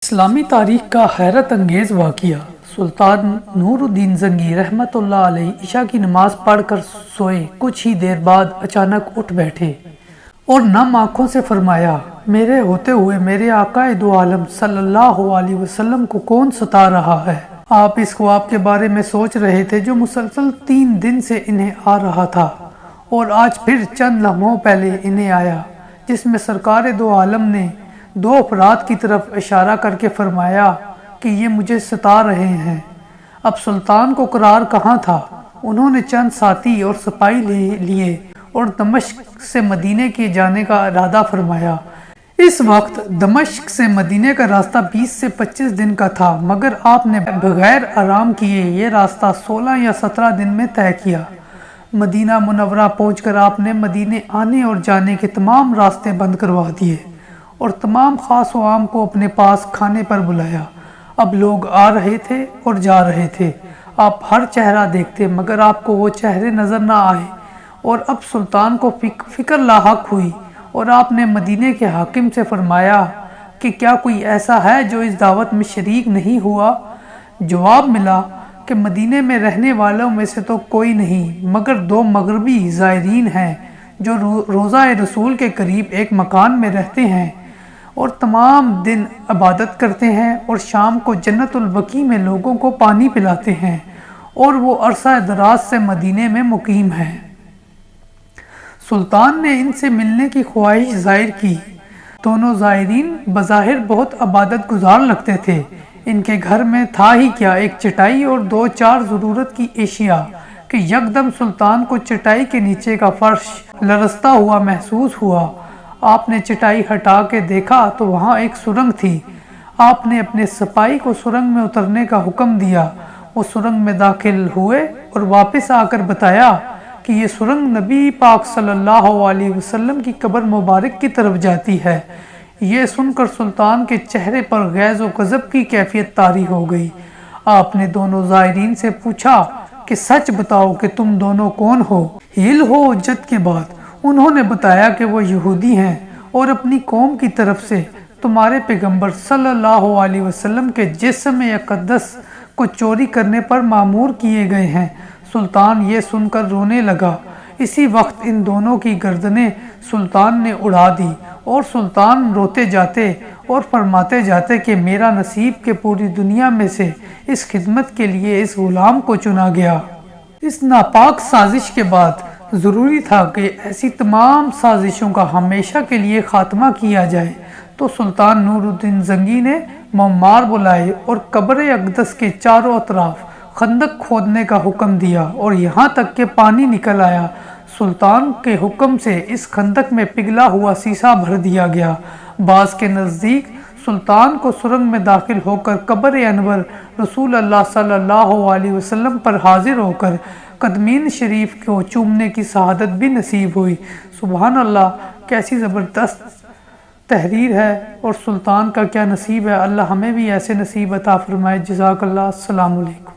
اسلامی تاریخ کا حیرت انگیز واقعہ۔ سلطان نور الدین زنگی رحمۃ اللہ علیہ عشاء کی نماز پڑھ کر سوئے کچھ ہی دیر بعد اچانک اٹھ بیٹھے اور نم آنکھوں سے فرمایا، میرے ہوتے ہوئے میرے آقا دو عالم صلی اللہ علیہ وسلم کو کون ستا رہا ہے؟ آپ اس خواب کے بارے میں سوچ رہے تھے جو مسلسل 3 دن سے انہیں آ رہا تھا، اور آج پھر چند لمحوں پہلے انہیں آیا، جس میں سرکار دو عالم نے 2 افراد کی طرف اشارہ کر کے فرمایا کہ یہ مجھے ستا رہے ہیں۔ اب سلطان کو قرار کہاں تھا؟ انہوں نے چند ساتھی اور سپاہی لیے اور دمشق سے مدینے کے جانے کا ارادہ فرمایا۔ اس وقت دمشق سے مدینے کا راستہ 20 سے 25 دن کا تھا، مگر آپ نے بغیر آرام کیے یہ راستہ 16 یا 17 دن میں طے کیا۔ مدینہ منورہ پہنچ کر آپ نے مدینے آنے اور جانے کے تمام راستے بند کروا دیے اور تمام خاص و عام کو اپنے پاس کھانے پر بلایا۔ اب لوگ آ رہے تھے اور جا رہے تھے، آپ ہر چہرہ دیکھتے مگر آپ کو وہ چہرے نظر نہ آئے، اور اب سلطان کو فکر لاحق ہوئی، اور آپ نے مدینے کے حاکم سے فرمایا کہ کیا کوئی ایسا ہے جو اس دعوت میں شریک نہیں ہوا؟ جواب ملا کہ مدینے میں رہنے والوں میں سے تو کوئی نہیں، مگر 2 مغربی زائرین ہیں جو روضہ رسول کے قریب ایک مکان میں رہتے ہیں اور تمام دن عبادت کرتے ہیں، اور شام کو جنت البقیع میں لوگوں کو پانی پلاتے ہیں، اور وہ عرصہ دراز سے مدینے میں مقیم ہیں۔ سلطان نے ان سے ملنے کی خواہش ظاہر کی۔ دونوں زائرین بظاہر بہت عبادت گزار لگتے تھے۔ ان کے گھر میں تھا ہی کیا، ایک چٹائی اور 2-4 ضرورت کی اشیاء، کہ یکدم سلطان کو چٹائی کے نیچے کا فرش لرزتا ہوا محسوس ہوا۔ آپ نے چٹائی ہٹا کے دیکھا تو وہاں ایک سرنگ تھی۔ آپ نے اپنے سپاہی کو سرنگ میں اترنے کا حکم دیا۔ وہ سرنگ میں داخل ہوئے اور واپس آ کر بتایا کہ یہ سرنگ نبی پاک صلی اللہ علیہ وسلم کی قبر مبارک کی طرف جاتی ہے۔ یہ سن کر سلطان کے چہرے پر غیظ و غضب کی کیفیت طاری ہو گئی۔ آپ نے دونوں زائرین سے پوچھا کہ سچ بتاؤ کہ تم دونوں کون ہو؟ ہیل ہو حجت کے بعد انہوں نے بتایا کہ وہ یہودی ہیں اور اپنی قوم کی طرف سے تمہارے پیغمبر صلی اللہ علیہ وسلم کے جسم اقدس کو چوری کرنے پر مامور کیے گئے ہیں۔ سلطان یہ سن کر رونے لگا۔ اسی وقت ان دونوں کی گردنیں سلطان نے اڑا دی، اور سلطان روتے جاتے اور فرماتے جاتے کہ میرا نصیب کہ پوری دنیا میں سے اس خدمت کے لیے اس غلام کو چنا گیا۔ اس ناپاک سازش کے بعد ضروری تھا کہ ایسی تمام سازشوں کا ہمیشہ کے لیے خاتمہ کیا جائے، تو سلطان نور الدین زنگی نے معمار بلائے اور قبر اقدس کے چاروں اطراف خندق کھودنے کا حکم دیا، اور یہاں تک کہ پانی نکل آیا۔ سلطان کے حکم سے اس خندق میں پگھلا ہوا سیسا بھر دیا گیا۔ بعض کے نزدیک سلطان کو سرنگ میں داخل ہو کر قبر انور رسول اللہ صلی اللہ علیہ وسلم پر حاضر ہو کر قدمین شریف کو چومنے کی سعادت بھی نصیب ہوئی۔ سبحان اللہ، کیسی زبردست تحریر ہے، اور سلطان کا کیا نصیب ہے۔ اللہ ہمیں بھی ایسے نصیب عطا فرمائے۔ جزاک اللہ۔ السلام علیکم۔